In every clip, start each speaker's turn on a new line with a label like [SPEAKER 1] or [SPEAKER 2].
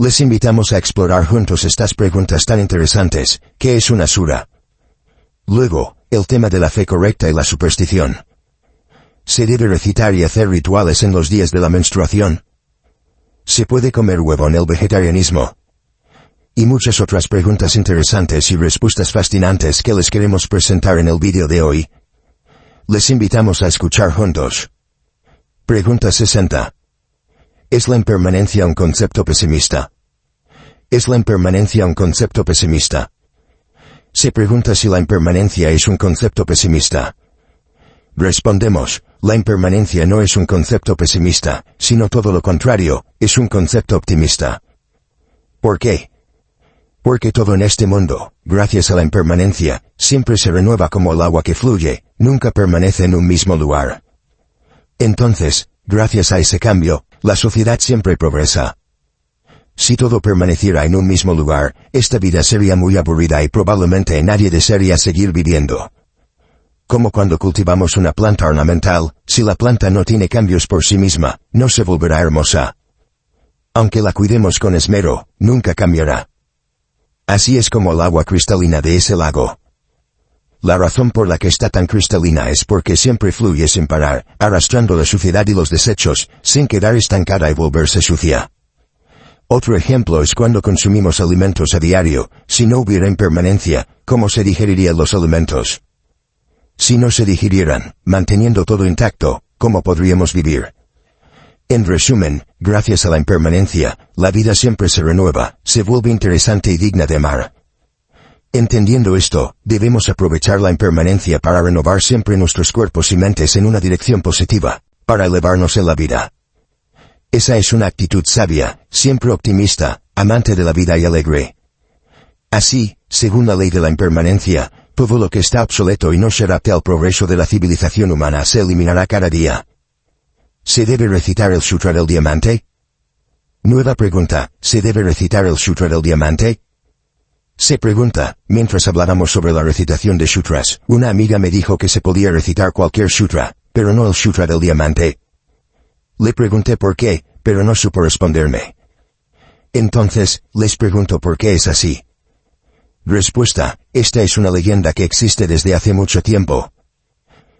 [SPEAKER 1] Les invitamos a explorar juntos estas preguntas tan interesantes. ¿Qué es una sura? Luego, el tema de la fe correcta y la superstición. ¿Se debe recitar y hacer rituales en los días de la menstruación? ¿Se puede comer huevo en el vegetarianismo? Y muchas otras preguntas interesantes y respuestas fascinantes que les queremos presentar en el vídeo de hoy. Les invitamos a escuchar juntos. Pregunta 60. ¿Es la impermanencia un concepto pesimista? ¿Es la impermanencia un concepto pesimista? Se pregunta si la impermanencia es un concepto pesimista. Respondemos, la impermanencia no es un concepto pesimista, sino todo lo contrario, es un concepto optimista. ¿Por qué? Porque todo en este mundo, gracias a la impermanencia, siempre se renueva como el agua que fluye, nunca permanece en un mismo lugar. Entonces, gracias a ese cambio, la sociedad siempre progresa. Si todo permaneciera en un mismo lugar, esta vida sería muy aburrida y probablemente nadie desearía seguir viviendo. Como cuando cultivamos una planta ornamental, si la planta no tiene cambios por sí misma, no se volverá hermosa. Aunque la cuidemos con esmero, nunca cambiará. Así es como el agua cristalina de ese lago. La razón por la que está tan cristalina es porque siempre fluye sin parar, arrastrando la suciedad y los desechos, sin quedar estancada y volverse sucia. Otro ejemplo es cuando consumimos alimentos a diario. Si no hubiera impermanencia, ¿cómo se digerirían los alimentos? Si no se digirieran, manteniendo todo intacto, ¿cómo podríamos vivir? En resumen, gracias a la impermanencia, la vida siempre se renueva, se vuelve interesante y digna de amar. Entendiendo esto, debemos aprovechar la impermanencia para renovar siempre nuestros cuerpos y mentes en una dirección positiva, para elevarnos en la vida. Esa es una actitud sabia, siempre optimista, amante de la vida y alegre. Así, según la ley de la impermanencia, todo lo que está obsoleto y no se adapte al progreso de la civilización humana se eliminará cada día. ¿Se debe recitar el Sutra del Diamante? Nueva pregunta, ¿se debe recitar el Sutra del Diamante? Se pregunta, mientras hablábamos sobre la recitación de sutras, una amiga me dijo que se podía recitar cualquier sutra, pero no el Sutra del Diamante. Le pregunté por qué, pero no supo responderme. Entonces, les pregunto por qué es así. Respuesta, esta es una leyenda que existe desde hace mucho tiempo.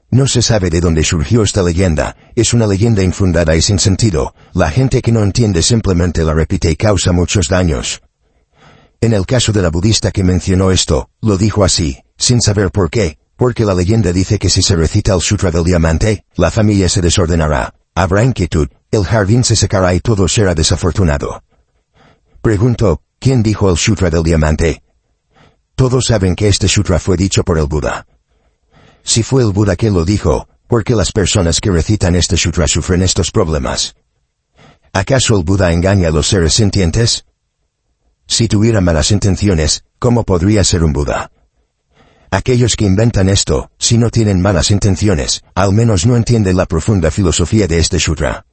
[SPEAKER 1] No se sabe de dónde surgió esta leyenda, es una leyenda infundada y sin sentido, la gente que no entiende simplemente la repite y causa muchos daños. En el caso de la budista que mencionó esto, lo dijo así, sin saber por qué, porque la leyenda dice que si se recita el Sutra del Diamante, la familia se desordenará, habrá inquietud, el jardín se secará y todo será desafortunado. Pregunto, ¿quién dijo el Sutra del Diamante? Todos saben que este sutra fue dicho por el Buda. Si fue el Buda quien lo dijo, ¿por qué las personas que recitan este sutra sufren estos problemas? ¿Acaso el Buda engaña a los seres sintientes? Si tuviera malas intenciones, ¿cómo podría ser un Buda? Aquellos que inventan esto, si no tienen malas intenciones, al menos no entienden la profunda filosofía de este sutra.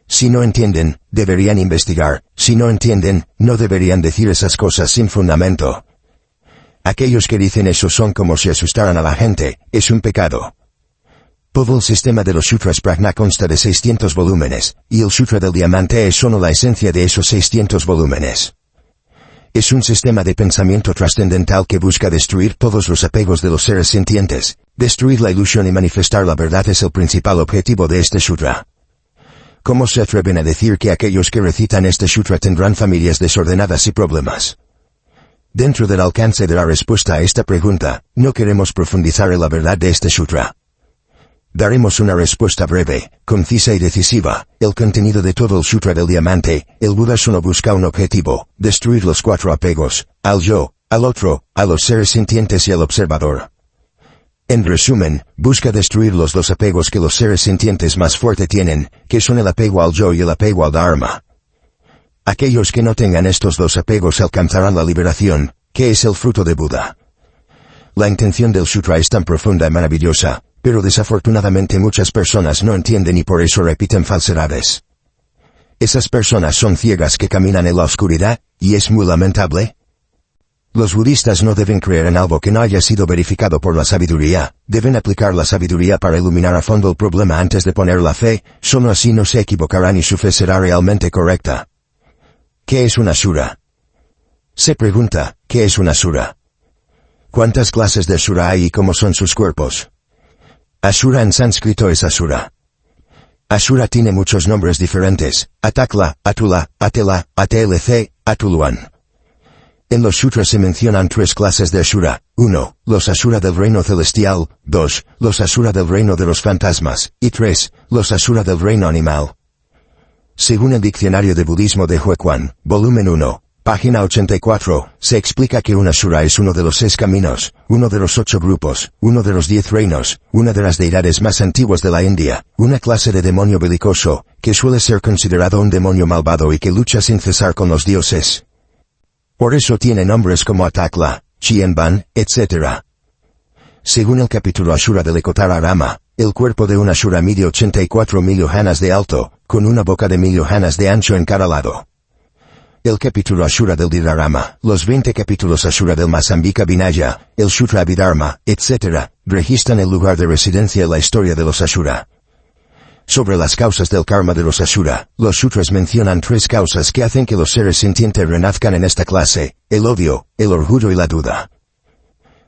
[SPEAKER 1] Si no entienden, deberían investigar, si no entienden, no deberían decir esas cosas sin fundamento. Aquellos que dicen eso son como si asustaran a la gente, es un pecado. Todo el sistema de los sutras prajna consta de 600 volúmenes, y el Sutra del Diamante es solo la esencia de esos 600 volúmenes. Es un sistema de pensamiento trascendental que busca destruir todos los apegos de los seres sintientes, destruir la ilusión y manifestar la verdad es el principal objetivo de este sutra. ¿Cómo se atreven a decir que aquellos que recitan este sutra tendrán familias desordenadas y problemas? Dentro del alcance de la respuesta a esta pregunta, no queremos profundizar en la verdad de este sutra. Daremos una respuesta breve, concisa y decisiva. El contenido de todo el Sutra del Diamante, el Buda solo busca un objetivo, destruir los 4 apegos, al yo, al otro, a los seres sintientes y al observador. En resumen, busca destruir los 2 apegos que los seres sintientes más fuerte tienen, que son el apego al yo y el apego al Dharma. Aquellos que no tengan estos 2 apegos alcanzarán la liberación, que es el fruto de Buda. La intención del sutra es tan profunda y maravillosa, pero desafortunadamente muchas personas no entienden y por eso repiten falsedades. Esas personas son ciegas que caminan en la oscuridad, y es muy lamentable. Los budistas no deben creer en algo que no haya sido verificado por la sabiduría, deben aplicar la sabiduría para iluminar a fondo el problema antes de poner la fe, solo así no se equivocarán y su fe será realmente correcta. ¿Qué es un asura? Se pregunta, ¿qué es un asura? ¿Cuántas clases de asura hay y cómo son sus cuerpos? Asura en sánscrito es asura. Asura tiene muchos nombres diferentes: Atakla, Atula, Atela, Atlc, Atuluan. En los sutras se mencionan 3 clases de asura: 1. Los asura del reino celestial; 2. Los asura del reino de los fantasmas; y 3. Los asura del reino animal. Según el Diccionario de Budismo de Huequan, volumen 1, página 84, se explica que un asura es uno de los 6 caminos, uno de los 8 grupos, uno de los 10 reinos, una de las deidades más antiguas de la India, una clase de demonio belicoso, que suele ser considerado un demonio malvado y que lucha sin cesar con los dioses. Por eso tiene nombres como Atakla, Chienban, etc. Según el capítulo Asura del Ekotara Rama, el cuerpo de un asura mide 84.000 yojanas de alto, con una boca de 1.000 yojanas de ancho en cada lado. El capítulo Asura del Didharama, los 20 capítulos Asura del Masambika Vinaya, el Sutra Abhidharma, etc., registran el lugar de residencia y la historia de los asura. Sobre las causas del karma de los asura, los sutras mencionan 3 causas que hacen que los seres sintientes renazcan en esta clase: el odio, el orgullo y la duda.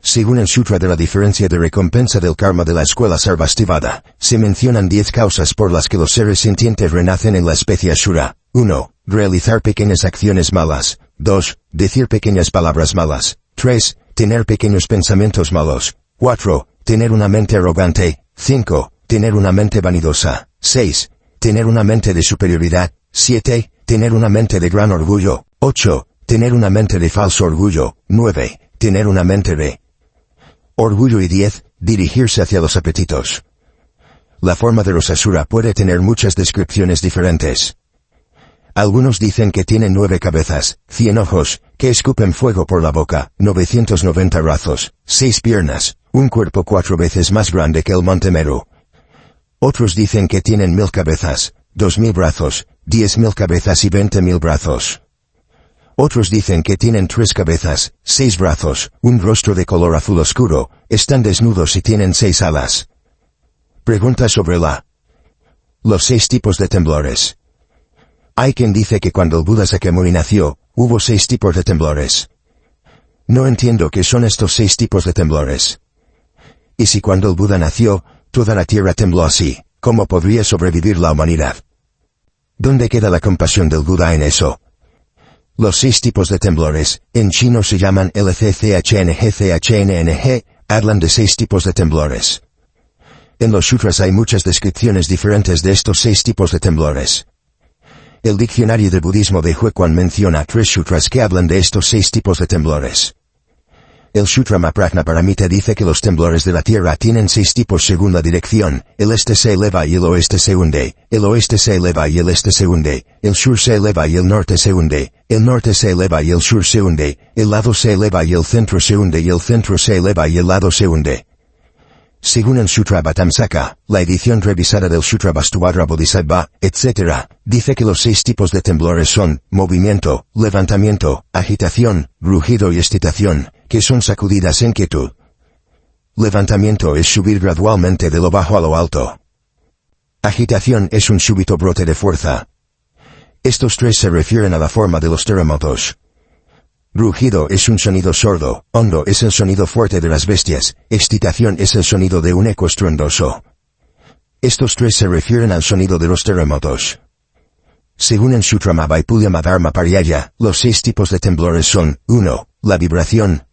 [SPEAKER 1] Según el Sutra de la Diferencia de Recompensa del Karma de la Escuela Sarvastivada, se mencionan 10 causas por las que los seres sintientes renacen en la especie asura. 1. Realizar pequeñas acciones malas. 2. Decir pequeñas palabras malas. 3. Tener pequeños pensamientos malos. 4. Tener una mente arrogante. 5. Tener una mente vanidosa. 6. Tener una mente de superioridad. 7. Tener una mente de gran orgullo. 8. Tener una mente de falso orgullo. 9. Tener una mente de orgullo. Y 10. Dirigirse hacia los apetitos. La forma de los asura puede tener muchas descripciones diferentes. Algunos dicen que tienen 9 cabezas, 100 ojos, que escupen fuego por la boca, 990 brazos, 6 piernas, un cuerpo 4 veces más grande que el monte Meru. Otros dicen que tienen 1000 cabezas, 2000 brazos, 10.000 cabezas y 20.000 brazos. Otros dicen que tienen 3 cabezas, 6 brazos, un rostro de color azul oscuro, están desnudos y tienen 6 alas. Pregunta sobre los 6 tipos de temblores. Hay quien dice que cuando el Buda Sakyamuni nació, hubo 6 tipos de temblores. No entiendo qué son estos 6 tipos de temblores. Y si cuando el Buda nació, toda la tierra tembló así, ¿cómo podría sobrevivir la humanidad? ¿Dónde queda la compasión del Buda en eso? Los 6 tipos de temblores, en chino se llaman LCCHNGCHNNG, hablan de 6 tipos de temblores. En los sutras hay muchas descripciones diferentes de estos 6 tipos de temblores. El Diccionario de Budismo de Huequan menciona 3 sutras que hablan de estos 6 tipos de temblores. El Sutra Maprajnaparamita dice que los temblores de la tierra tienen 6 tipos según la dirección: el este se eleva y el oeste se hunde, el oeste se eleva y el este se hunde, el sur se eleva y el norte se hunde, el norte se eleva y el sur se hunde, el lado se eleva y el centro se hunde y el centro se eleva y el lado se hunde. Según el Sutra Bhattamsaka, la edición revisada del Sutra Vastuadra Bodhisattva, etc., dice que los 6 tipos de temblores son: movimiento, levantamiento, agitación, rugido y excitación, que son sacudidas en quietud. Levantamiento es subir gradualmente de lo bajo a lo alto. Agitación es un súbito brote de fuerza. Estos 3 se refieren a la forma de los terremotos. Rugido es un sonido sordo, hondo es el sonido fuerte de las bestias, excitación es el sonido de un eco estruendoso. Estos 3 se refieren al sonido de los terremotos. Según el Sutra Mahaibhulya Madharma Paryaya, los 6 tipos de temblores son: 1. La vibración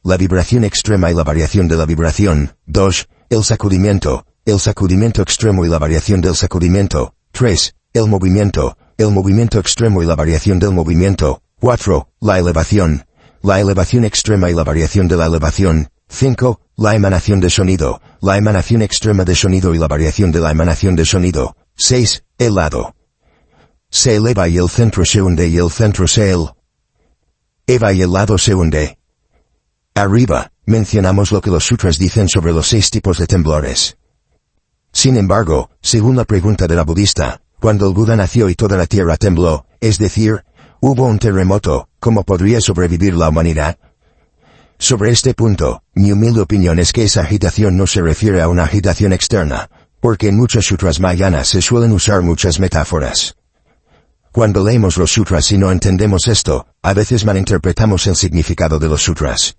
[SPEAKER 1] extrema y la variación de la vibración. 2. El sacudimiento extremo y la variación del sacudimiento. 3. El movimiento extremo y la variación del movimiento. 4. La elevación extrema y la variación de la elevación. 5. La emanación de sonido extrema de sonido y la variación de la emanación de sonido. 6. El lado se eleva y el centro se hunde y el centro se eleva y el lado se hunde. Arriba, mencionamos lo que los sutras dicen sobre los 6 tipos de temblores. Sin embargo, según la pregunta de la budista, cuando el Buda nació y toda la tierra tembló, es decir, hubo un terremoto, ¿cómo podría sobrevivir la humanidad? Sobre este punto, mi humilde opinión es que esa agitación no se refiere a una agitación externa, porque en muchos sutras mahayanas se suelen usar muchas metáforas. Cuando leemos los sutras y no entendemos esto, a veces malinterpretamos el significado de los sutras.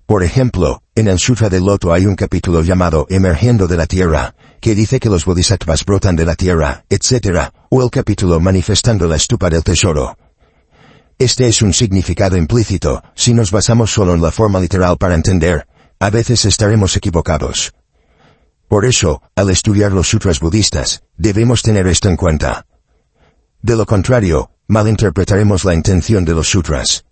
[SPEAKER 1] Por ejemplo, en el Sutra del Loto hay un capítulo llamado Emergiendo de la Tierra, que dice que los bodhisattvas brotan de la tierra, etc., o el capítulo Manifestando la estupa del tesoro. Este es un significado implícito. Si nos basamos solo en la forma literal para entender, a veces estaremos equivocados. Por eso, al estudiar los sutras budistas, debemos tener esto en cuenta. De lo contrario, malinterpretaremos la intención de los sutras.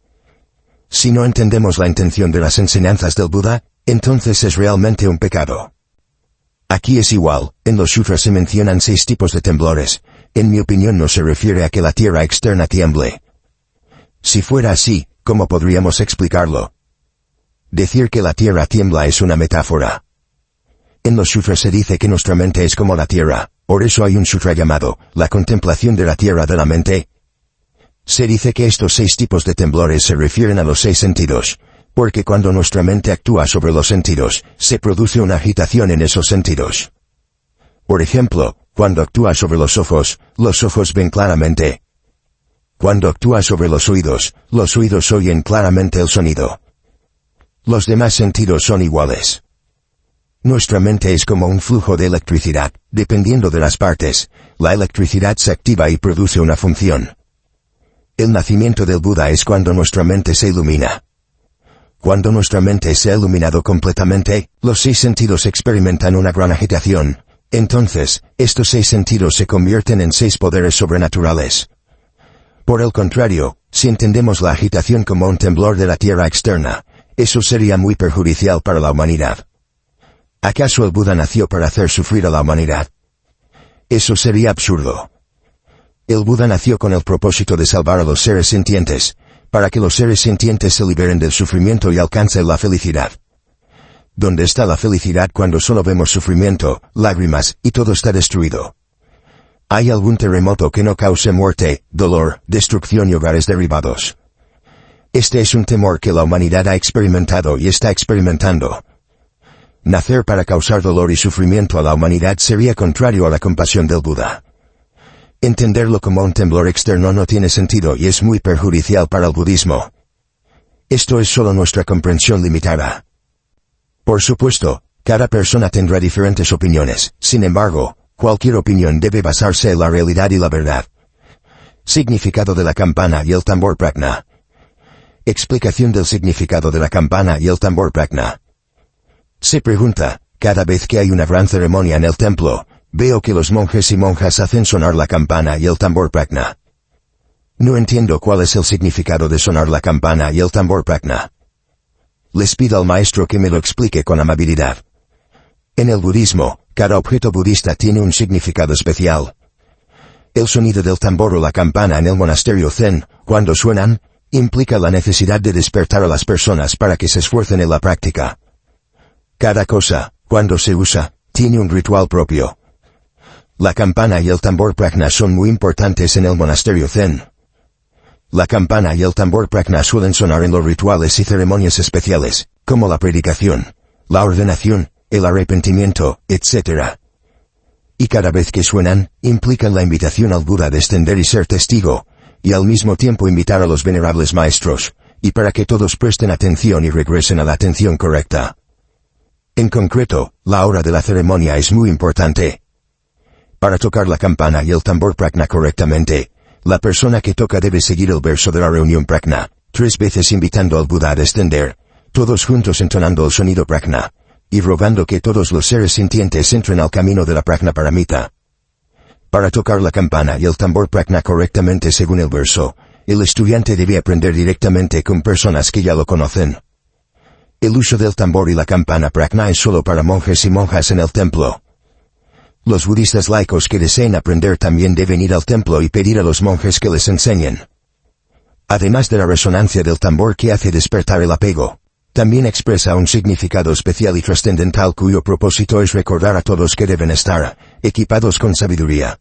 [SPEAKER 1] Si no entendemos la intención de las enseñanzas del Buda, entonces es realmente un pecado. Aquí es igual, en los sutras se mencionan 6 tipos de temblores. En mi opinión no se refiere a que la tierra externa tiemble. Si fuera así, ¿cómo podríamos explicarlo? Decir que la tierra tiembla es una metáfora. En los sutras se dice que nuestra mente es como la tierra, por eso hay un sutra llamado, La contemplación de la tierra de la mente. Se dice que estos 6 tipos de temblores se refieren a los 6 sentidos, porque cuando nuestra mente actúa sobre los sentidos, se produce una agitación en esos sentidos. Por ejemplo, cuando actúa sobre los ojos ven claramente. Cuando actúa sobre los oídos oyen claramente el sonido. Los demás sentidos son iguales. Nuestra mente es como un flujo de electricidad, dependiendo de las partes, la electricidad se activa y produce una función. El nacimiento del Buda es cuando nuestra mente se ilumina. Cuando nuestra mente se ha iluminado completamente, los 6 sentidos experimentan una gran agitación. Entonces, estos 6 sentidos se convierten en 6 poderes sobrenaturales. Por el contrario, si entendemos la agitación como un temblor de la tierra externa, eso sería muy perjudicial para la humanidad. ¿Acaso el Buda nació para hacer sufrir a la humanidad? Eso sería absurdo. El Buda nació con el propósito de salvar a los seres sintientes, para que los seres sintientes se liberen del sufrimiento y alcancen la felicidad. ¿Dónde está la felicidad cuando solo vemos sufrimiento, lágrimas, y todo está destruido? ¿Hay algún terremoto que no cause muerte, dolor, destrucción y hogares derribados? Este es un temor que la humanidad ha experimentado y está experimentando. Nacer para causar dolor y sufrimiento a la humanidad sería contrario a la compasión del Buda. Entenderlo como un temblor externo no tiene sentido y es muy perjudicial para el budismo. Esto es solo nuestra comprensión limitada. Por supuesto, cada persona tendrá diferentes opiniones, sin embargo, cualquier opinión debe basarse en la realidad y la verdad. Significado de la campana y el tambor prajna. Explicación del significado de la campana y el tambor prajna. Se pregunta, cada vez que hay una gran ceremonia en el templo, veo que los monjes y monjas hacen sonar la campana y el tambor prajna. No entiendo cuál es el significado de sonar la campana y el tambor prajna. Les pido al maestro que me lo explique con amabilidad. En el budismo, cada objeto budista tiene un significado especial. El sonido del tambor o la campana en el monasterio Zen, cuando suenan, implica la necesidad de despertar a las personas para que se esfuercen en la práctica. Cada cosa, cuando se usa, tiene un ritual propio. La campana y el tambor prajna son muy importantes en el monasterio Zen. La campana y el tambor prajna suelen sonar en los rituales y ceremonias especiales, como la predicación, la ordenación, el arrepentimiento, etc. Y cada vez que suenan, implican la invitación al Buda a descender y ser testigo, y al mismo tiempo invitar a los venerables maestros, y para que todos presten atención y regresen a la atención correcta. En concreto, la hora de la ceremonia es muy importante. Para tocar la campana y el tambor prajna correctamente, la persona que toca debe seguir el verso de la reunión prajna, 3 veces invitando al Buda a descender, todos juntos entonando el sonido prajna, y rogando que todos los seres sintientes entren al camino de la prajna paramita. Para tocar la campana y el tambor prajna correctamente según el verso, el estudiante debe aprender directamente con personas que ya lo conocen. El uso del tambor y la campana prajna es solo para monjes y monjas en el templo. Los budistas laicos que deseen aprender también deben ir al templo y pedir a los monjes que les enseñen. Además de la resonancia del tambor que hace despertar el apego, también expresa un significado especial y trascendental cuyo propósito es recordar a todos que deben estar equipados con sabiduría.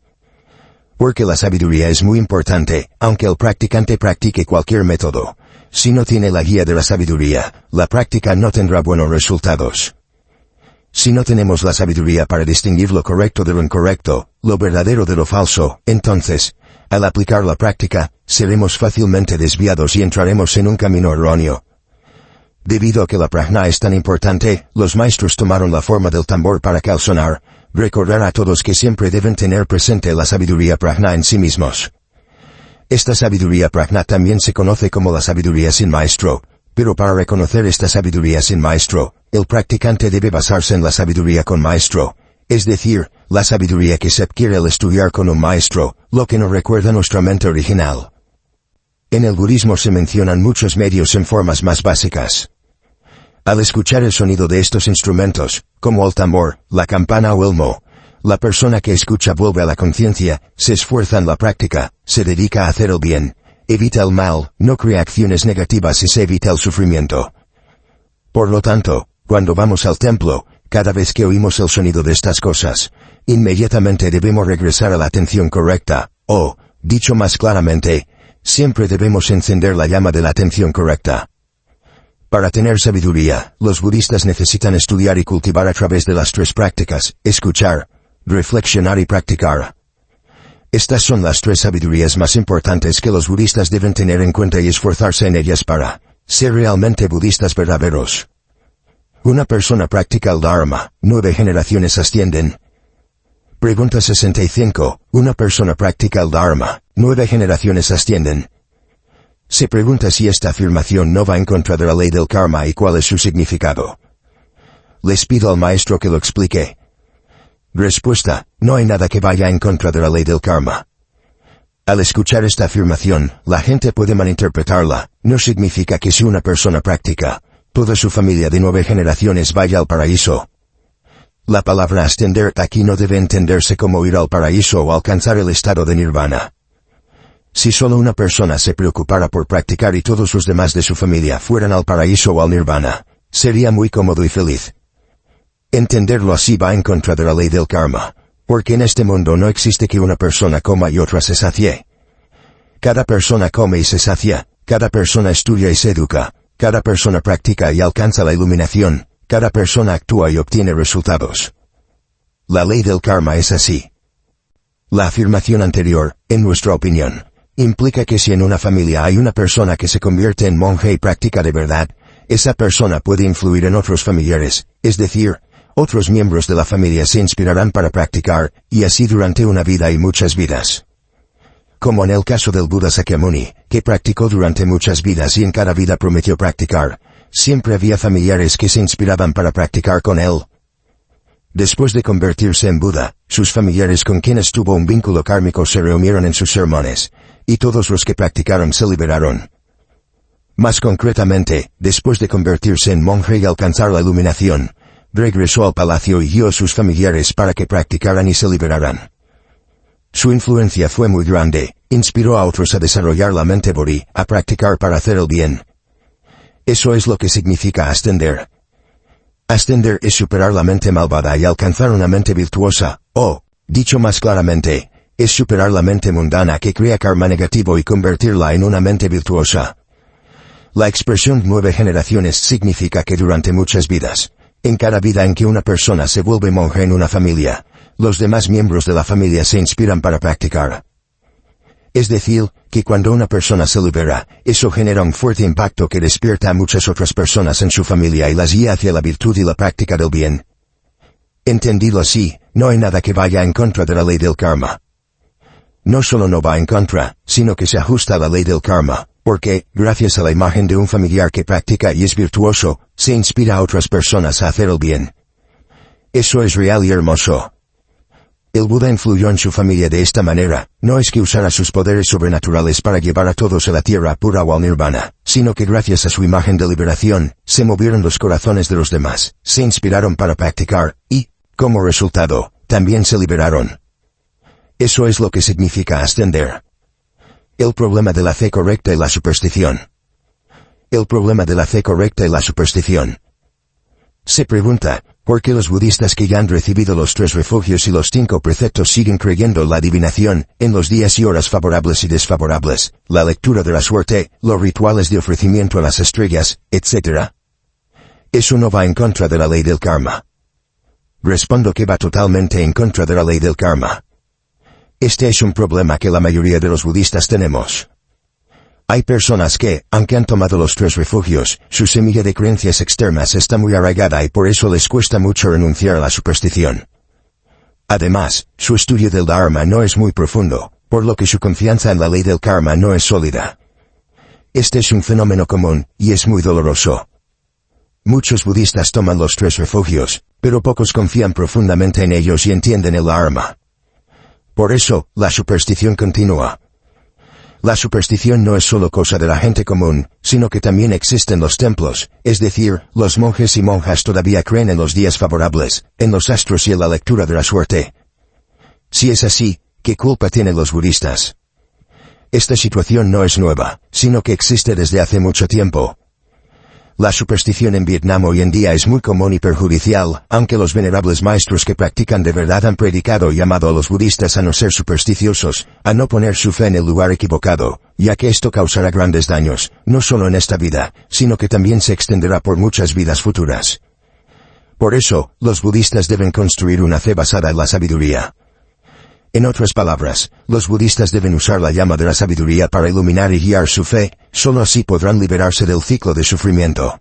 [SPEAKER 1] Porque la sabiduría es muy importante, aunque el practicante practique cualquier método. Si no tiene la guía de la sabiduría, la práctica no tendrá buenos resultados. Si no tenemos la sabiduría para distinguir lo correcto de lo incorrecto, lo verdadero de lo falso, entonces, Al aplicar la práctica, seremos fácilmente desviados y entraremos en un camino erróneo. Debido a que la prajna es tan importante, los maestros tomaron la forma del tambor para que al sonar, recordar a todos que siempre deben tener presente la sabiduría prajna en sí mismos. Esta sabiduría prajna también se conoce como la sabiduría sin maestro, pero para reconocer esta sabiduría sin maestro, el practicante debe basarse en la sabiduría con maestro, es decir, la sabiduría que se adquiere al estudiar con un maestro, lo que nos recuerda nuestra mente original. En el budismo se mencionan muchos medios en formas más básicas. Al escuchar el sonido de estos instrumentos, como el tambor, la campana o el mo, la persona que escucha vuelve a la conciencia, se esfuerza en la práctica, se dedica a hacer el bien, evita el mal, no crea acciones negativas y se evita el sufrimiento. Por lo tanto, cuando vamos al templo, cada vez que oímos el sonido de estas cosas, inmediatamente debemos regresar a la atención correcta, o, dicho más claramente, siempre debemos encender la llama de la atención correcta. Para tener sabiduría, los budistas necesitan estudiar y cultivar a través de las tres prácticas: escuchar, reflexionar y practicar. Estas son las tres sabidurías más importantes que los budistas deben tener en cuenta y esforzarse en ellas para ser realmente budistas verdaderos. Una persona practica el Dharma, 9 generaciones ascienden. Pregunta 65. Una persona practica el Dharma, 9 generaciones ascienden. Se pregunta si esta afirmación no va en contra de la ley del karma y cuál es su significado. Les pido al maestro que lo explique. Respuesta: no hay nada que vaya en contra de la ley del karma. Al escuchar esta afirmación, la gente puede malinterpretarla. No significa que si una persona practica, toda su familia de 9 generaciones vaya al paraíso. La palabra ascender aquí no debe entenderse como ir al paraíso o alcanzar el estado de nirvana. Si solo una persona se preocupara por practicar y todos los demás de su familia fueran al paraíso o al nirvana, sería muy cómodo y feliz. Entenderlo así va en contra de la ley del karma, porque en este mundo no existe que una persona coma y otra se sacie. Cada persona come y se sacia, cada persona estudia y se educa, cada persona practica y alcanza la iluminación, cada persona actúa y obtiene resultados. La ley del karma es así. La afirmación anterior, en nuestra opinión, implica que si en una familia hay una persona que se convierte en monje y practica de verdad, esa persona puede influir en otros familiares, es decir, otros miembros de la familia se inspirarán para practicar, y así durante una vida y muchas vidas. Como en el caso del Buda Sakyamuni, que practicó durante muchas vidas y en cada vida prometió practicar, siempre había familiares que se inspiraban para practicar con él. Después de convertirse en Buda, sus familiares con quienes tuvo un vínculo kármico se reunieron en sus sermones, y todos los que practicaron se liberaron. Más concretamente, después de convertirse en monje y alcanzar la iluminación, regresó al palacio y guió a sus familiares para que practicaran y se liberaran. Su influencia fue muy grande, inspiró a otros a desarrollar la mente bodhi, a practicar para hacer el bien. Eso es lo que significa ascender. Ascender es superar la mente malvada y alcanzar una mente virtuosa, o, dicho más claramente, es superar la mente mundana que crea karma negativo y convertirla en una mente virtuosa. La expresión 9 generaciones significa que durante muchas vidas, en cada vida en que una persona se vuelve monje en una familia, los demás miembros de la familia se inspiran para practicar. Es decir, que cuando una persona se libera, eso genera un fuerte impacto que despierta a muchas otras personas en su familia y las guía hacia la virtud y la práctica del bien. Entendido así, no hay nada que vaya en contra de la ley del karma. No solo no va en contra, sino que se ajusta a la ley del karma, porque, gracias a la imagen de un familiar que practica y es virtuoso, se inspira a otras personas a hacer el bien. Eso es real y hermoso. El Buda influyó en su familia de esta manera, no es que usara sus poderes sobrenaturales para llevar a todos a la tierra pura o al nirvana, sino que gracias a su imagen de liberación, se movieron los corazones de los demás, se inspiraron para practicar, y, como resultado, también se liberaron. Eso es lo que significa ascender. El problema de la fe correcta y la superstición. El problema de la fe correcta y la superstición. Se pregunta, ¿por qué los budistas que ya han recibido los 3 refugios y los 5 preceptos siguen creyendo la adivinación, en los días y horas favorables y desfavorables, la lectura de la suerte, los rituales de ofrecimiento a las estrellas, etc.? Eso no va en contra de la ley del karma. Respondo que va totalmente en contra de la ley del karma. Este es un problema que la mayoría de los budistas tenemos. Hay personas que, aunque han tomado los 3 refugios, su semilla de creencias externas está muy arraigada y por eso les cuesta mucho renunciar a la superstición. Además, su estudio del Dharma no es muy profundo, por lo que su confianza en la ley del karma no es sólida. Este es un fenómeno común, y es muy doloroso. Muchos budistas toman los 3 refugios, pero pocos confían profundamente en ellos y entienden el Dharma. Por eso, la superstición continúa. La superstición no es solo cosa de la gente común, sino que también existe en los templos, es decir, los monjes y monjas todavía creen en los días favorables, en los astros y en la lectura de la suerte. Si es así, ¿qué culpa tienen los budistas? Esta situación no es nueva, sino que existe desde hace mucho tiempo. La superstición en Vietnam hoy en día es muy común y perjudicial, aunque los venerables maestros que practican de verdad han predicado y llamado a los budistas a no ser supersticiosos, a no poner su fe en el lugar equivocado, ya que esto causará grandes daños, no solo en esta vida, sino que también se extenderá por muchas vidas futuras. Por eso, los budistas deben construir una fe basada en la sabiduría. En otras palabras, los budistas deben usar la llama de la sabiduría para iluminar y guiar su fe, solo así podrán liberarse del ciclo de sufrimiento.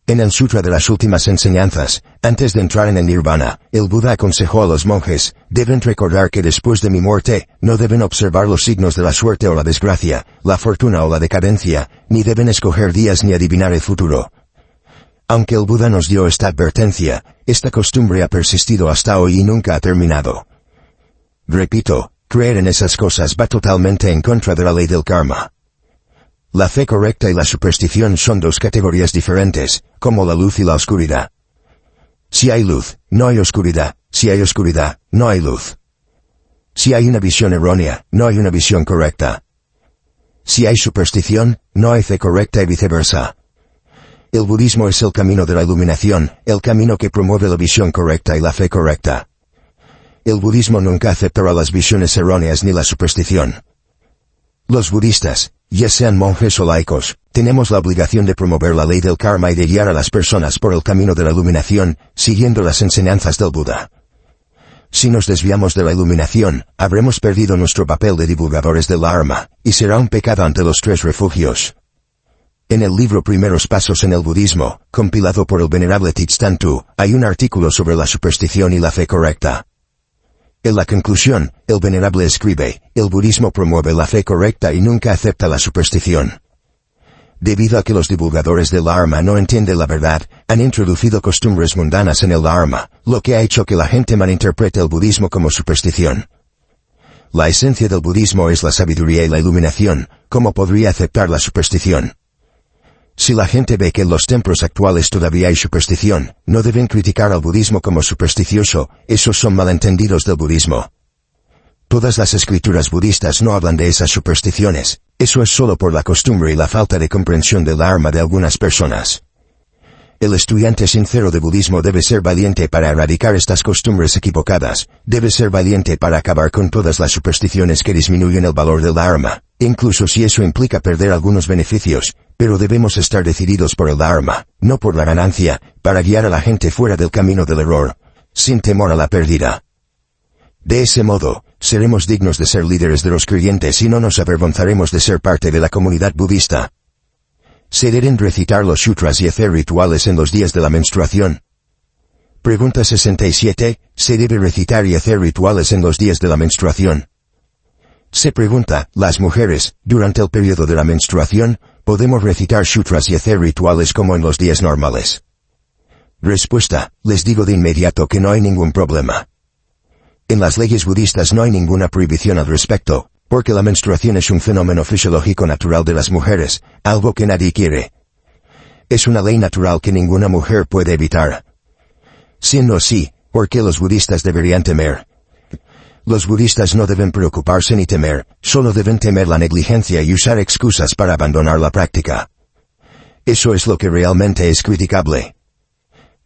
[SPEAKER 1] En el Sutra de las Últimas Enseñanzas, antes de entrar en el Nirvana, el Buda aconsejó a los monjes, deben recordar que después de mi muerte, no deben observar los signos de la suerte o la desgracia, la fortuna o la decadencia, ni deben escoger días ni adivinar el futuro. Aunque el Buda nos dio esta advertencia, esta costumbre ha persistido hasta hoy y nunca ha terminado. Repito, creer en esas cosas va totalmente en contra de la ley del karma. La fe correcta y la superstición son 2 categorías diferentes, como la luz y la oscuridad. Si hay luz, no hay oscuridad; si hay oscuridad, no hay luz. Si hay una visión errónea, no hay una visión correcta. Si hay superstición, no hay fe correcta y viceversa. El budismo es el camino de la iluminación, el camino que promueve la visión correcta y la fe correcta. El budismo nunca aceptará las visiones erróneas ni la superstición. Los budistas, ya sean monjes o laicos, tenemos la obligación de promover la ley del karma y de guiar a las personas por el camino de la iluminación, siguiendo las enseñanzas del Buda. Si nos desviamos de la iluminación, habremos perdido nuestro papel de divulgadores del Dharma, y será un pecado ante los 3 refugios. En el libro Primeros Pasos en el Budismo, compilado por el venerable Thich Nhat Hanh, hay un artículo sobre la superstición y la fe correcta. En la conclusión, el venerable escribe, el budismo promueve la fe correcta y nunca acepta la superstición. Debido a que los divulgadores del Dharma no entienden la verdad, han introducido costumbres mundanas en el Dharma, lo que ha hecho que la gente malinterprete el budismo como superstición. La esencia del budismo es la sabiduría y la iluminación, ¿cómo podría aceptar la superstición? Si la gente ve que en los templos actuales todavía hay superstición, no deben criticar al budismo como supersticioso, esos son malentendidos del budismo. Todas las escrituras budistas no hablan de esas supersticiones, eso es solo por la costumbre y la falta de comprensión del Dharma de algunas personas. El estudiante sincero de budismo debe ser valiente para erradicar estas costumbres equivocadas, debe ser valiente para acabar con todas las supersticiones que disminuyen el valor del Dharma, incluso si eso implica perder algunos beneficios. Pero debemos estar decididos por el Dharma, no por la ganancia, para guiar a la gente fuera del camino del error, sin temor a la pérdida. De ese modo, seremos dignos de ser líderes de los creyentes y no nos avergonzaremos de ser parte de la comunidad budista. ¿Se deben recitar los sutras y hacer rituales en los días de la menstruación? Pregunta 67. ¿Se debe recitar y hacer rituales en los días de la menstruación? Se pregunta, ¿las mujeres, durante el periodo de la menstruación, podemos recitar sutras y hacer rituales como en los días normales? Respuesta, les digo de inmediato que no hay ningún problema. En las leyes budistas no hay ninguna prohibición al respecto, porque la menstruación es un fenómeno fisiológico natural de las mujeres, algo que nadie quiere. Es una ley natural que ninguna mujer puede evitar. Siendo así, ¿por qué los budistas deberían temer? Los budistas no deben preocuparse ni temer, solo deben temer la negligencia y usar excusas para abandonar la práctica. Eso es lo que realmente es criticable.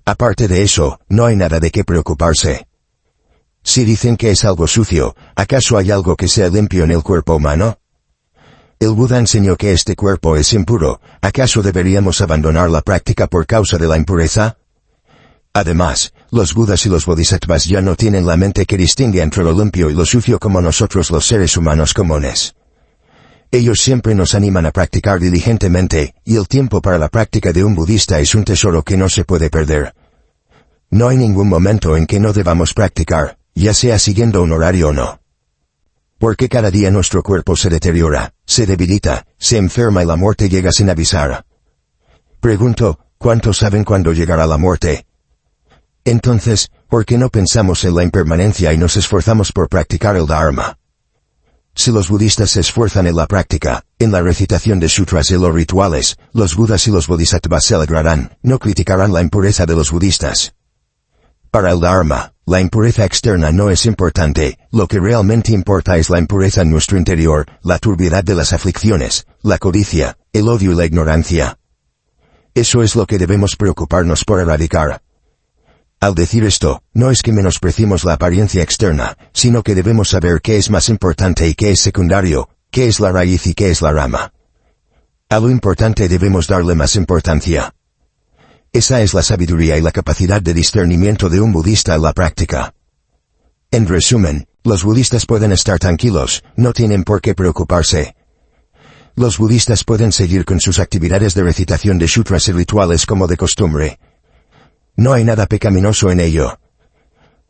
[SPEAKER 1] Aparte de eso, no hay nada de qué preocuparse. Si dicen que es algo sucio, ¿acaso hay algo que sea limpio en el cuerpo humano? El Buda enseñó que este cuerpo es impuro, ¿acaso deberíamos abandonar la práctica por causa de la impureza? Además, los budas y los bodhisattvas ya no tienen la mente que distingue entre lo limpio y lo sucio como nosotros los seres humanos comunes. Ellos siempre nos animan a practicar diligentemente, y el tiempo para la práctica de un budista es un tesoro que no se puede perder. No hay ningún momento en que no debamos practicar, ya sea siguiendo un horario o no. Porque cada día nuestro cuerpo se deteriora, se debilita, se enferma y la muerte llega sin avisar. Pregunto, ¿cuántos saben cuándo llegará la muerte? Entonces, ¿por qué no pensamos en la impermanencia y nos esforzamos por practicar el Dharma? Si los budistas se esfuerzan en la práctica, en la recitación de sutras y los rituales, los budas y los bodhisattvas se alegrarán, no criticarán la impureza de los budistas. Para el Dharma, la impureza externa no es importante, lo que realmente importa es la impureza en nuestro interior, la turbiedad de las aflicciones, la codicia, el odio y la ignorancia. Eso es lo que debemos preocuparnos por erradicar. Al decir esto, no es que menospreciemos la apariencia externa, sino que debemos saber qué es más importante y qué es secundario, qué es la raíz y qué es la rama. A lo importante debemos darle más importancia. Esa es la sabiduría y la capacidad de discernimiento de un budista en la práctica. En resumen, los budistas pueden estar tranquilos, no tienen por qué preocuparse. Los budistas pueden seguir con sus actividades de recitación de sutras y rituales como de costumbre. No hay nada pecaminoso en ello.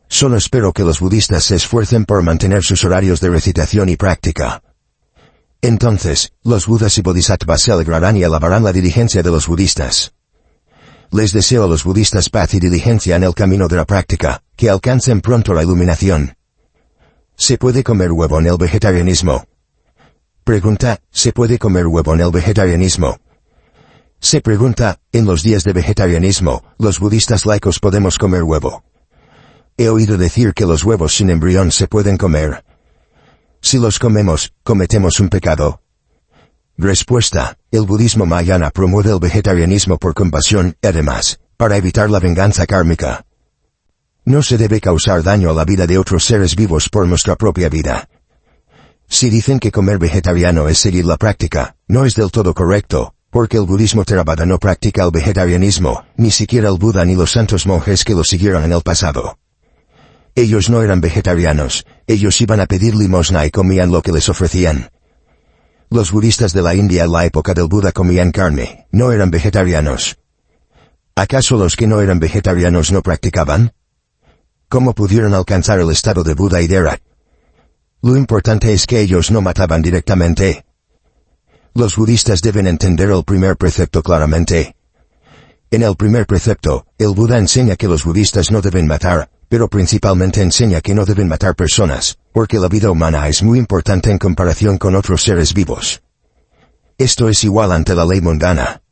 [SPEAKER 1] Solo espero que los budistas se esfuercen por mantener sus horarios de recitación y práctica. Entonces, los budas y bodhisattvas se alegrarán y alabarán la diligencia de los budistas. Les deseo a los budistas paz y diligencia en el camino de la práctica, que alcancen pronto la iluminación. ¿Se puede comer huevo en el vegetarianismo? Pregunta, ¿se puede comer huevo en el vegetarianismo? Se pregunta, ¿en los días de vegetarianismo, los budistas laicos podemos comer huevo? He oído decir que los huevos sin embrión se pueden comer. Si los comemos, cometemos un pecado. Respuesta, el budismo Mahayana promueve el vegetarianismo por compasión, y además, para evitar la venganza kármica. No se debe causar daño a la vida de otros seres vivos por nuestra propia vida. Si dicen que comer vegetariano es seguir la práctica, no es del todo correcto, porque el budismo Theravada no practica el vegetarianismo, ni siquiera el Buda ni los santos monjes que lo siguieron en el pasado. Ellos no eran vegetarianos, ellos iban a pedir limosna y comían lo que les ofrecían. Los budistas de la India en la época del Buda comían carne, no eran vegetarianos. ¿Acaso los que no eran vegetarianos no practicaban? ¿Cómo pudieron alcanzar el estado de Buda y Dhara? Lo importante es que ellos no mataban directamente. Los budistas deben entender el primer precepto claramente. En el primer precepto, el Buda enseña que los budistas no deben matar, pero principalmente enseña que no deben matar personas, porque la vida humana es muy importante en comparación con otros seres vivos. Esto es igual ante la ley mundana.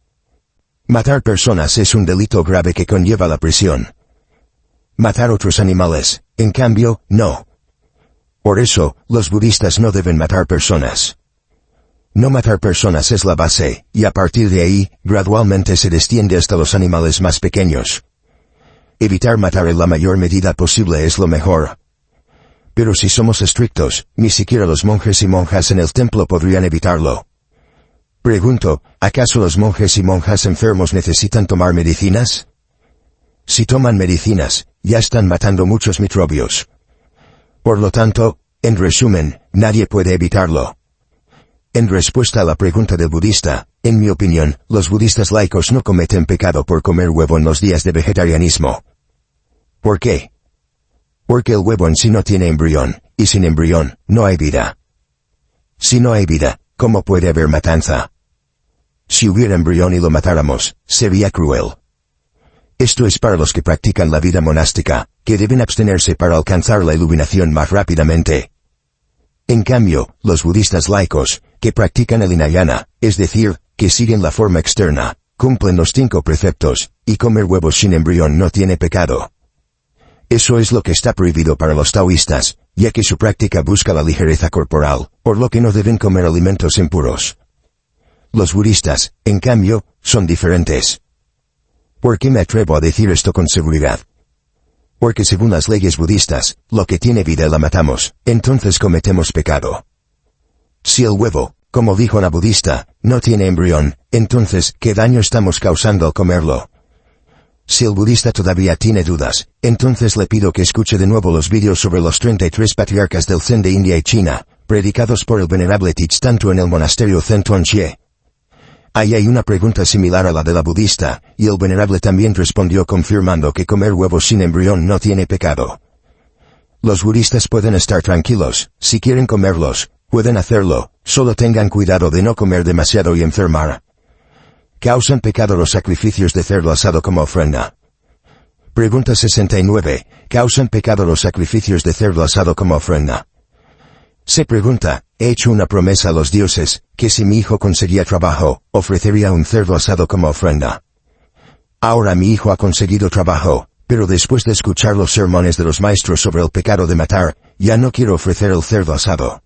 [SPEAKER 1] Matar personas es un delito grave que conlleva la prisión. Matar otros animales, en cambio, no. Por eso, los budistas no deben matar personas. No matar personas es la base, y a partir de ahí, gradualmente se desciende hasta los animales más pequeños. Evitar matar en la mayor medida posible es lo mejor. Pero si somos estrictos, ni siquiera los monjes y monjas en el templo podrían evitarlo. Pregunto, ¿acaso los monjes y monjas enfermos necesitan tomar medicinas? Si toman medicinas, ya están matando muchos microbios. Por lo tanto, en resumen, nadie puede evitarlo. En respuesta a la pregunta del budista, en mi opinión, los budistas laicos no cometen pecado por comer huevo en los días de vegetarianismo. ¿Por qué? Porque el huevo en sí no tiene embrión, y sin embrión, no hay vida. Si no hay vida, ¿cómo puede haber matanza? Si hubiera embrión y lo matáramos, sería cruel. Esto es para los que practican la vida monástica, que deben abstenerse para alcanzar la iluminación más rápidamente. En cambio, los budistas laicos, que practican el Hinayana, es decir, que siguen la forma externa, cumplen los 5 preceptos, y comer huevos sin embrión no tiene pecado. Eso es lo que está prohibido para los taoístas, ya que su práctica busca la ligereza corporal, por lo que no deben comer alimentos impuros. Los budistas, en cambio, son diferentes. ¿Por qué me atrevo a decir esto con seguridad? Porque según las leyes budistas, lo que tiene vida la matamos, entonces cometemos pecado. Si el huevo, como dijo una budista, no tiene embrión, entonces, ¿qué daño estamos causando al comerlo? Si el budista todavía tiene dudas, entonces le pido que escuche de nuevo los vídeos sobre los 33 patriarcas del Zen de India y China, predicados por el venerable Thich Tanto en el monasterio Zen Tuanxie. Ahí hay una pregunta similar a la de la budista, y el venerable también respondió confirmando que comer huevos sin embrión no tiene pecado. Los budistas pueden estar tranquilos, si quieren comerlos, pueden hacerlo, solo tengan cuidado de no comer demasiado y enfermar. ¿Causan pecado los sacrificios de cerdo asado como ofrenda? Pregunta 69. ¿Causan pecado los sacrificios de cerdo asado como ofrenda? Se pregunta, he hecho una promesa a los dioses, que si mi hijo conseguía trabajo, ofrecería un cerdo asado como ofrenda. Ahora mi hijo ha conseguido trabajo, pero después de escuchar los sermones de los maestros sobre el pecado de matar, ya no quiero ofrecer el cerdo asado.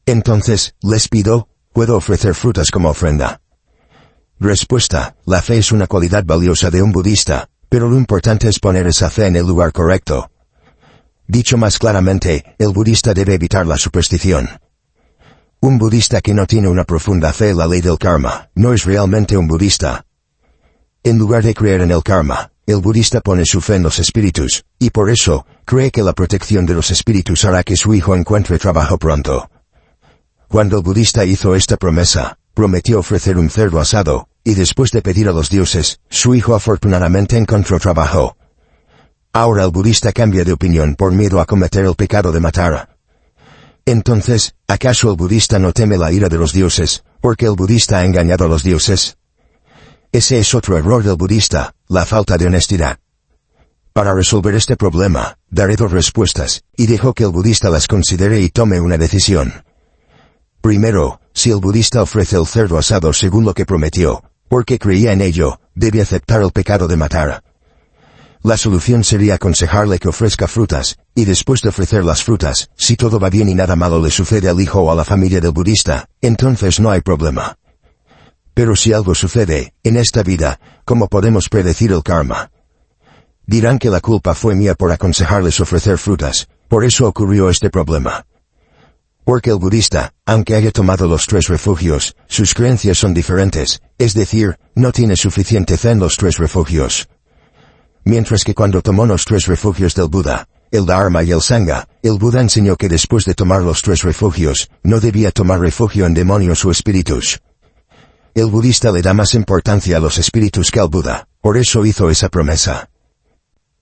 [SPEAKER 1] Entonces, les pido, ¿puedo ofrecer frutas como ofrenda? Respuesta, la fe es una cualidad valiosa de un budista, pero lo importante es poner esa fe en el lugar correcto. Dicho más claramente, el budista debe evitar la superstición. Un budista que no tiene una profunda fe en la ley del karma, no es realmente un budista. En lugar de creer en el karma, el budista pone su fe en los espíritus, y por eso, cree que la protección de los espíritus hará que su hijo encuentre trabajo pronto. Cuando el budista hizo esta promesa, prometió ofrecer un cerdo asado, y después de pedir a los dioses, su hijo afortunadamente encontró trabajo. Ahora el budista cambia de opinión por miedo a cometer el pecado de matar. Entonces, ¿acaso el budista no teme la ira de los dioses, porque el budista ha engañado a los dioses? Ese es otro error del budista, la falta de honestidad. Para resolver este problema, daré dos respuestas, y dejo que el budista las considere y tome una decisión. Primero, si el budista ofrece el cerdo asado según lo que prometió, porque creía en ello, debe aceptar el pecado de matar. La solución sería aconsejarle que ofrezca frutas, y después de ofrecer las frutas, si todo va bien y nada malo le sucede al hijo o a la familia del budista, entonces no hay problema. Pero si algo sucede, en esta vida, ¿cómo podemos predecir el karma? Dirán que la culpa fue mía por aconsejarles ofrecer frutas, por eso ocurrió este problema. Porque el budista, aunque haya tomado los 3 refugios, sus creencias son diferentes, es decir, no tiene suficiente fe en los 3 refugios. Mientras que cuando tomó los 3 refugios del Buda, el Dharma y el Sangha, el Buda enseñó que después de tomar los 3 refugios, no debía tomar refugio en demonios o espíritus. El budista le da más importancia a los espíritus que al Buda, por eso hizo esa promesa.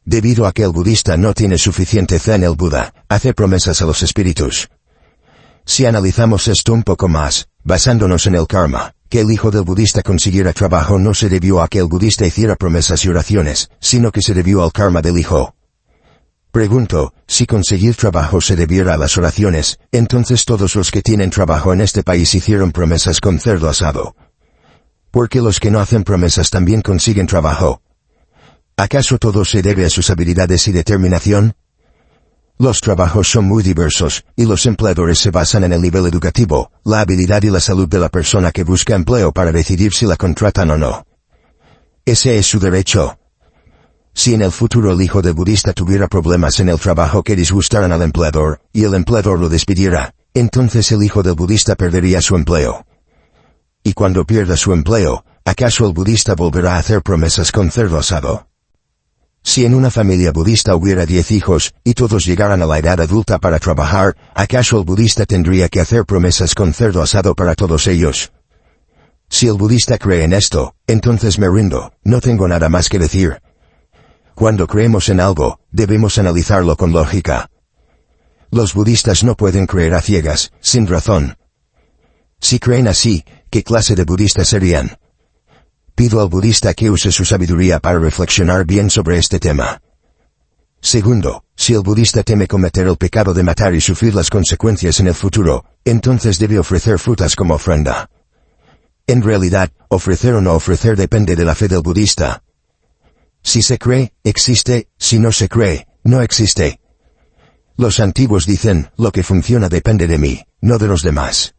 [SPEAKER 1] Debido a que el budista no tiene suficiente fe en el Buda, hace promesas a los espíritus. Si analizamos esto un poco más, basándonos en el karma, que el hijo del budista consiguiera trabajo no se debió a que el budista hiciera promesas y oraciones, sino que se debió al karma del hijo. Pregunto, si conseguir trabajo se debiera a las oraciones, entonces todos los que tienen trabajo en este país hicieron promesas con cerdo asado. ¿Por qué los que no hacen promesas también consiguen trabajo? ¿Acaso todo se debe a sus habilidades y determinación? Los trabajos son muy diversos, y los empleadores se basan en el nivel educativo, la habilidad y la salud de la persona que busca empleo para decidir si la contratan o no. Ese es su derecho. Si en el futuro el hijo del budista tuviera problemas en el trabajo que disgustaran al empleador, y el empleador lo despidiera, entonces el hijo del budista perdería su empleo. Y cuando pierda su empleo, ¿acaso el budista volverá a hacer promesas con cerdo asado? Si en una familia budista hubiera 10 hijos, y todos llegaran a la edad adulta para trabajar, ¿acaso el budista tendría que hacer promesas con cerdo asado para todos ellos? Si el budista cree en esto, entonces me rindo, no tengo nada más que decir. Cuando creemos en algo, debemos analizarlo con lógica. Los budistas no pueden creer a ciegas, sin razón. Si creen así, ¿qué clase de budistas serían? Pido al budista que use su sabiduría para reflexionar bien sobre este tema. Segundo, si el budista teme cometer el pecado de matar y sufrir las consecuencias en el futuro, entonces debe ofrecer frutas como ofrenda. En realidad, ofrecer o no ofrecer depende de la fe del budista. Si se cree, existe, si no se cree, no existe. Los antiguos dicen, lo que funciona depende de mí, no de los demás.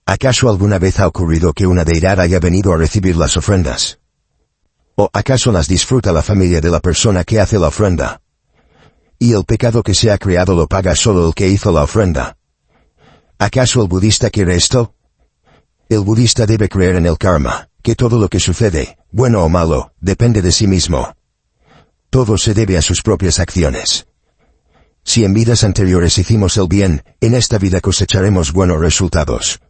[SPEAKER 1] ¿Acaso alguna vez ha ocurrido que una deidad haya venido a recibir las ofrendas? ¿O acaso las disfruta la familia de la persona que hace la ofrenda? ¿Y el pecado que se ha creado lo paga solo el que hizo la ofrenda? ¿Acaso el budista quiere esto? El budista debe creer en el karma, que todo lo que sucede, bueno o malo, depende de sí mismo. Todo se debe a sus propias acciones. Si en vidas anteriores hicimos el bien, en esta vida cosecharemos buenos resultados.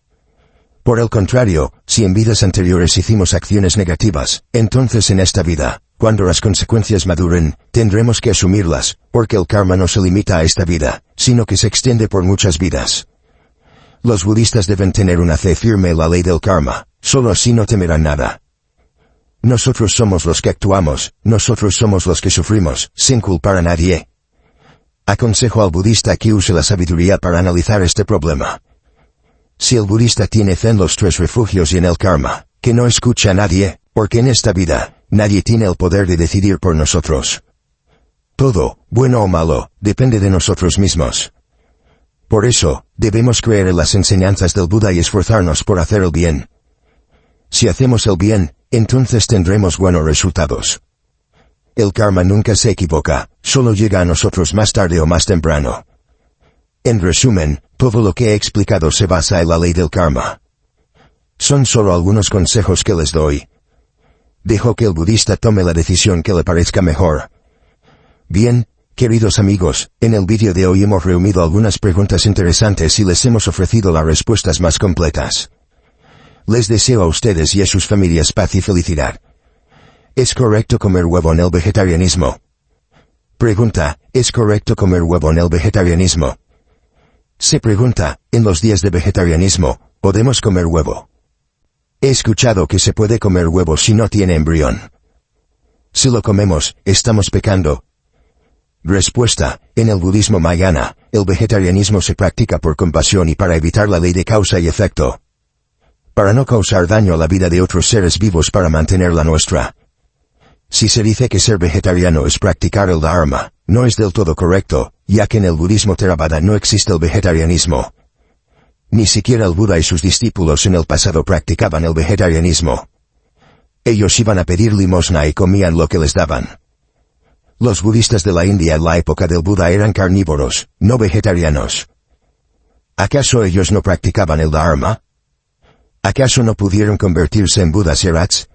[SPEAKER 1] Por el contrario, si en vidas anteriores hicimos acciones negativas, entonces en esta vida, cuando las consecuencias maduren, tendremos que asumirlas, porque el karma no se limita a esta vida, sino que se extiende por muchas vidas. Los budistas deben tener una fe firme en la ley del karma, solo así no temerán nada. Nosotros somos los que actuamos, nosotros somos los que sufrimos, sin culpar a nadie. Aconsejo al budista que use la sabiduría para analizar este problema. Si el budista tiene fe en los tres refugios y en el karma, que no escucha a nadie, porque en esta vida, nadie tiene el poder de decidir por nosotros. Todo, bueno o malo, depende de nosotros mismos. Por eso, debemos creer en las enseñanzas del Buda y esforzarnos por hacer el bien. Si hacemos el bien, entonces tendremos buenos resultados. El karma nunca se equivoca, solo llega a nosotros más tarde o más temprano. En resumen, todo lo que he explicado se basa en la ley del karma. Son solo algunos consejos que les doy. Dejo que el budista tome la decisión que le parezca mejor. Bien, queridos amigos, en el vídeo de hoy hemos reunido algunas preguntas interesantes y les hemos ofrecido las respuestas más completas. Les deseo a ustedes y a sus familias paz y felicidad. ¿Es correcto comer huevo en el vegetarianismo? Pregunta, ¿es correcto comer huevo en el vegetarianismo? Se pregunta, ¿en los días de vegetarianismo, podemos comer huevo? He escuchado que se puede comer huevo si no tiene embrión. Si lo comemos, ¿estamos pecando? Respuesta, en el budismo Mahayana, el vegetarianismo se practica por compasión y para evitar la ley de causa y efecto. Para no causar daño a la vida de otros seres vivos para mantener la nuestra. Si se dice que ser vegetariano es practicar el dharma, no es del todo correcto, ya que en el budismo Theravada no existe el vegetarianismo. Ni siquiera el Buda y sus discípulos en el pasado practicaban el vegetarianismo. Ellos iban a pedir limosna y comían lo que les daban. Los budistas de la India en la época del Buda eran carnívoros, no vegetarianos. ¿Acaso ellos no practicaban el dharma? ¿Acaso no pudieron convertirse en Budas y Rats?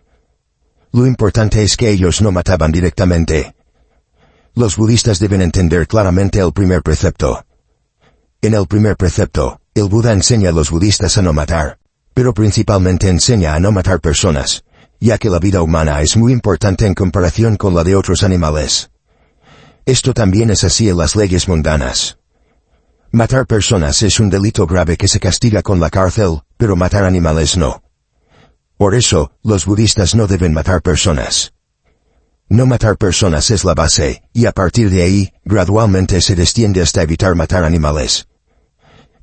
[SPEAKER 1] Lo importante es que ellos no mataban directamente. Los budistas deben entender claramente el primer precepto. En el primer precepto, el Buda enseña a los budistas a no matar, pero principalmente enseña a no matar personas, ya que la vida humana es muy importante en comparación con la de otros animales. Esto también es así en las leyes mundanas. Matar personas es un delito grave que se castiga con la cárcel, pero matar animales no. Por eso, los budistas no deben matar personas. No matar personas es la base, y a partir de ahí, gradualmente se desciende hasta evitar matar animales.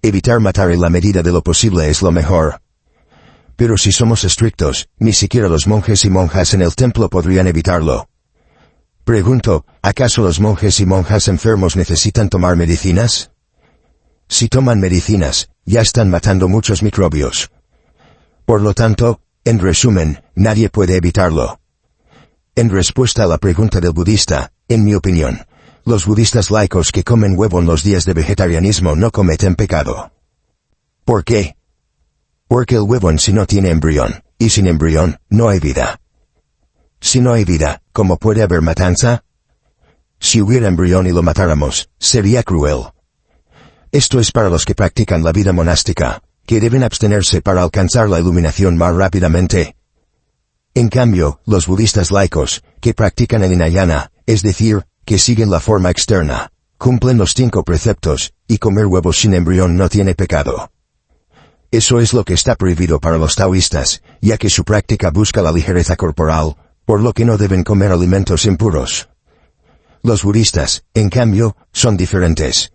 [SPEAKER 1] Evitar matar en la medida de lo posible es lo mejor. Pero si somos estrictos, ni siquiera los monjes y monjas en el templo podrían evitarlo. Pregunto, ¿acaso los monjes y monjas enfermos necesitan tomar medicinas? Si toman medicinas, ya están matando muchos microbios. Por lo tanto, en resumen, nadie puede evitarlo. En respuesta a la pregunta del budista, en mi opinión, los budistas laicos que comen huevo en los días de vegetarianismo no cometen pecado. ¿Por qué? Porque el huevo en sí no tiene embrión, y sin embrión, no hay vida. Si no hay vida, ¿cómo puede haber matanza? Si hubiera embrión y lo matáramos, sería cruel. Esto es para los que practican la vida monástica, que deben abstenerse para alcanzar la iluminación más rápidamente. En cambio, los budistas laicos, que practican el hinayana, es decir, que siguen la forma externa, cumplen los 5 preceptos, y comer huevos sin embrión no tiene pecado. Eso es lo que está prohibido para los taoístas, ya que su práctica busca la ligereza corporal, por lo que no deben comer alimentos impuros. Los budistas, en cambio, son diferentes.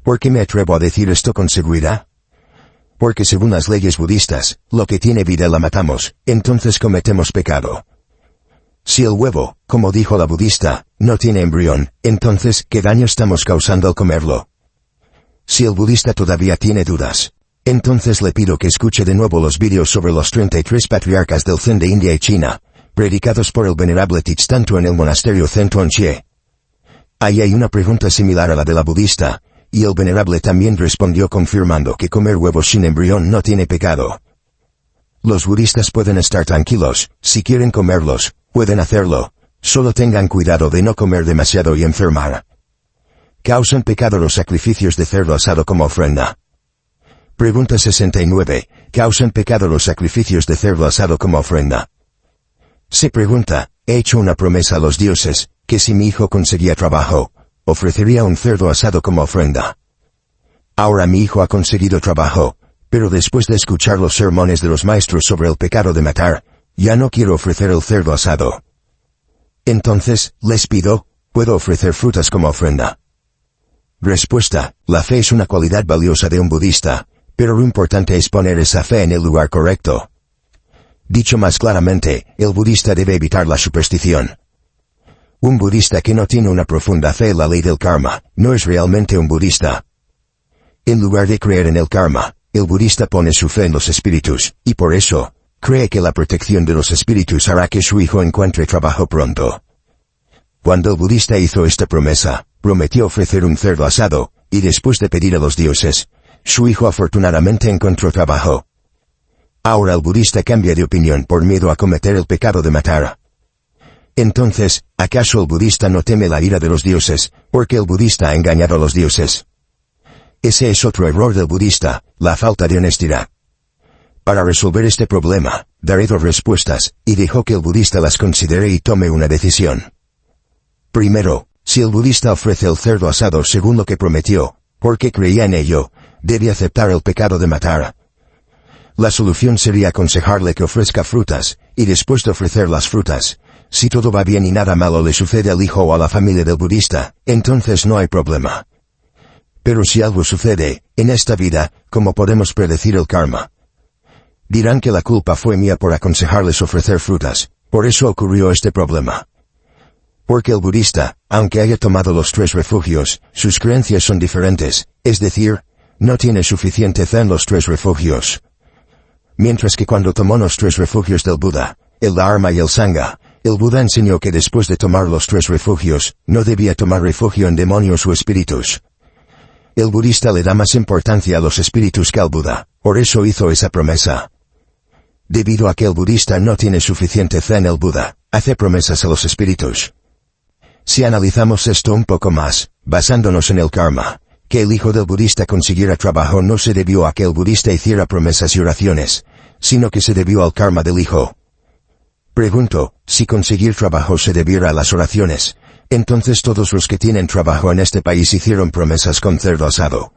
[SPEAKER 1] ¿Por qué me atrevo a decir esto con seguridad? Porque según las leyes budistas, lo que tiene vida la matamos, entonces cometemos pecado. Si el huevo, como dijo la budista, no tiene embrión, entonces, ¿qué daño estamos causando al comerlo? Si el budista todavía tiene dudas, entonces le pido que escuche de nuevo los vídeos sobre los 33 patriarcas del Zen de India y China, predicados por el venerable Tixtanto en el monasterio Zen Tuanche. Ahí hay una pregunta similar a la de la budista, y el venerable también respondió confirmando que comer huevos sin embrión no tiene pecado. Los budistas pueden estar tranquilos, si quieren comerlos, pueden hacerlo, solo tengan cuidado de no comer demasiado y enfermar. ¿Causan pecado los sacrificios de cerdo asado como ofrenda? Pregunta 69. ¿Causan pecado los sacrificios de cerdo asado como ofrenda? Se pregunta, he hecho una promesa a los dioses, que si mi hijo conseguía trabajo, ofrecería un cerdo asado como ofrenda. Ahora mi hijo ha conseguido trabajo, pero después de escuchar los sermones de los maestros sobre el pecado de matar, ya no quiero ofrecer el cerdo asado. Entonces, les pido, ¿puedo ofrecer frutas como ofrenda? Respuesta, la fe es una cualidad valiosa de un budista, pero lo importante es poner esa fe en el lugar correcto. Dicho más claramente, el budista debe evitar la superstición. Un budista que no tiene una profunda fe en la ley del karma, no es realmente un budista. En lugar de creer en el karma, el budista pone su fe en los espíritus, y por eso, cree que la protección de los espíritus hará que su hijo encuentre trabajo pronto. Cuando el budista hizo esta promesa, prometió ofrecer un cerdo asado, y después de pedir a los dioses, su hijo afortunadamente encontró trabajo. Ahora el budista cambia de opinión por miedo a cometer el pecado de matar. Entonces, ¿acaso el budista no teme la ira de los dioses, porque el budista ha engañado a los dioses? Ese es otro error del budista, la falta de honestidad. Para resolver este problema, daré dos respuestas, y dejo que el budista las considere y tome una decisión. Primero, si el budista ofrece el cerdo asado según lo que prometió, porque creía en ello, debe aceptar el pecado de matar. La solución sería aconsejarle que ofrezca frutas, y después de ofrecer las frutas, si todo va bien y nada malo le sucede al hijo o a la familia del budista, entonces no hay problema. Pero si algo sucede, en esta vida, ¿cómo podemos predecir el karma? Dirán que la culpa fue mía por aconsejarles ofrecer frutas, por eso ocurrió este problema. Porque el budista, aunque haya tomado los 3 refugios, sus creencias son diferentes, es decir, no tiene suficiente fe en los 3 refugios. Mientras que cuando tomó los 3 refugios del Buda, el Dharma y el Sangha, el Buda enseñó que después de tomar los 3 refugios, no debía tomar refugio en demonios o espíritus. El budista le da más importancia a los espíritus que al Buda, por eso hizo esa promesa. Debido a que el budista no tiene suficiente fe en el Buda, hace promesas a los espíritus. Si analizamos esto un poco más, basándonos en el karma, que el hijo del budista consiguiera trabajo no se debió a que el budista hiciera promesas y oraciones, sino que se debió al karma del hijo. Pregunto, si conseguir trabajo se debiera a las oraciones, entonces todos los que tienen trabajo en este país hicieron promesas con cerdo asado.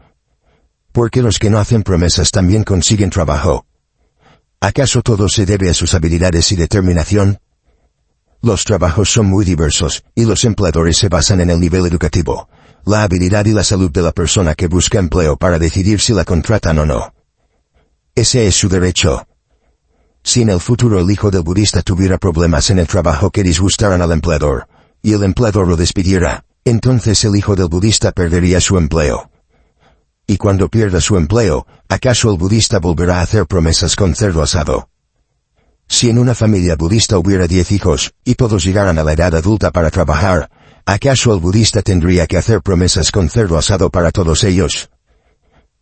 [SPEAKER 1] ¿Por qué los que no hacen promesas también consiguen trabajo? ¿Acaso todo se debe a sus habilidades y determinación? Los trabajos son muy diversos, y los empleadores se basan en el nivel educativo, la habilidad y la salud de la persona que busca empleo para decidir si la contratan o no. Ese es su derecho. Si en el futuro el hijo del budista tuviera problemas en el trabajo que disgustaran al empleador, y el empleador lo despidiera, entonces el hijo del budista perdería su empleo. Y cuando pierda su empleo, ¿acaso el budista volverá a hacer promesas con cerdo asado? Si en una familia budista hubiera 10 hijos, y todos llegaran a la edad adulta para trabajar, ¿acaso el budista tendría que hacer promesas con cerdo asado para todos ellos?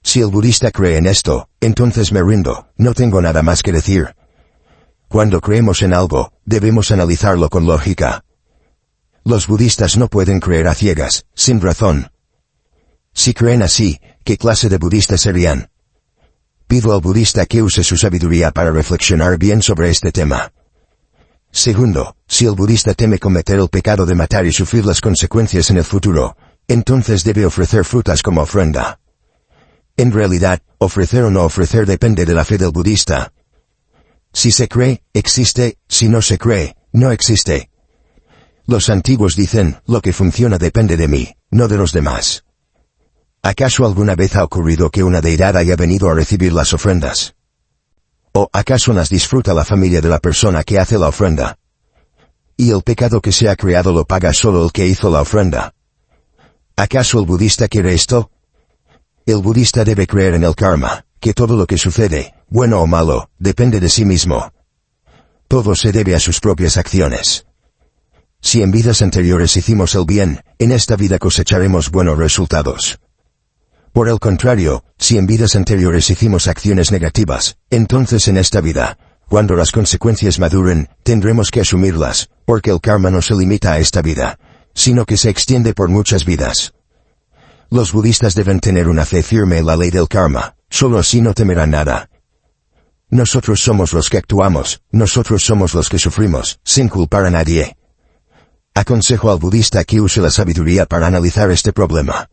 [SPEAKER 1] Si el budista cree en esto, entonces me rindo, no tengo nada más que decir. Cuando creemos en algo, debemos analizarlo con lógica. Los budistas no pueden creer a ciegas, sin razón. Si creen así, ¿qué clase de budistas serían? Pido al budista que use su sabiduría para reflexionar bien sobre este tema. Segundo, si el budista teme cometer el pecado de matar y sufrir las consecuencias en el futuro, entonces debe ofrecer frutas como ofrenda. En realidad, ofrecer o no ofrecer depende de la fe del budista. Si se cree, existe, si no se cree, no existe. Los antiguos dicen, lo que funciona depende de mí, no de los demás. ¿Acaso alguna vez ha ocurrido que una deidad haya venido a recibir las ofrendas? ¿O acaso las disfruta la familia de la persona que hace la ofrenda? ¿Y el pecado que se ha creado lo paga solo el que hizo la ofrenda? ¿Acaso el budista quiere esto? El budista debe creer en el karma, que todo lo que sucede, bueno o malo, depende de sí mismo. Todo se debe a sus propias acciones. Si en vidas anteriores hicimos el bien, en esta vida cosecharemos buenos resultados. Por el contrario, si en vidas anteriores hicimos acciones negativas, entonces en esta vida, Cuando las consecuencias maduren, tendremos que asumirlas, porque el karma no se limita a esta vida, sino que se extiende por muchas vidas. Los budistas deben tener una fe firme en la ley del karma, solo así no temerán nada. Nosotros somos los que actuamos, nosotros somos los que sufrimos, sin culpar a nadie. Aconsejo al budista que use la sabiduría para analizar este problema.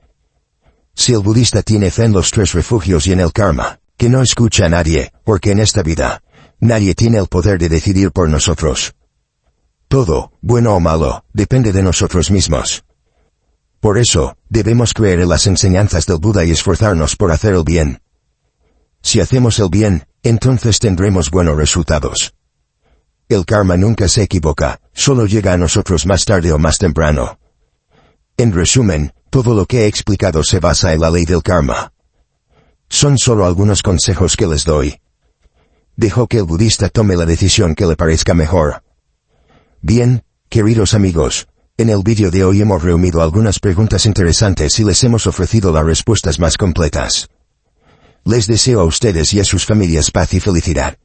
[SPEAKER 1] Si el budista tiene fe en los 3 refugios y en el karma, que no escucha a nadie, porque en esta vida, nadie tiene el poder de decidir por nosotros. Todo, bueno o malo, depende de nosotros mismos. Por eso, debemos creer en las enseñanzas del Buda y esforzarnos por hacer el bien. Si hacemos el bien, entonces tendremos buenos resultados. El karma nunca se equivoca, solo llega a nosotros más tarde o más temprano. En resumen, todo lo que he explicado se basa en la ley del karma. Son solo algunos consejos que les doy. Dejo que el budista tome la decisión que le parezca mejor. Bien, queridos amigos, en el vídeo de hoy hemos reunido algunas preguntas interesantes y les hemos ofrecido las respuestas más completas. Les deseo a ustedes y a sus familias paz y felicidad.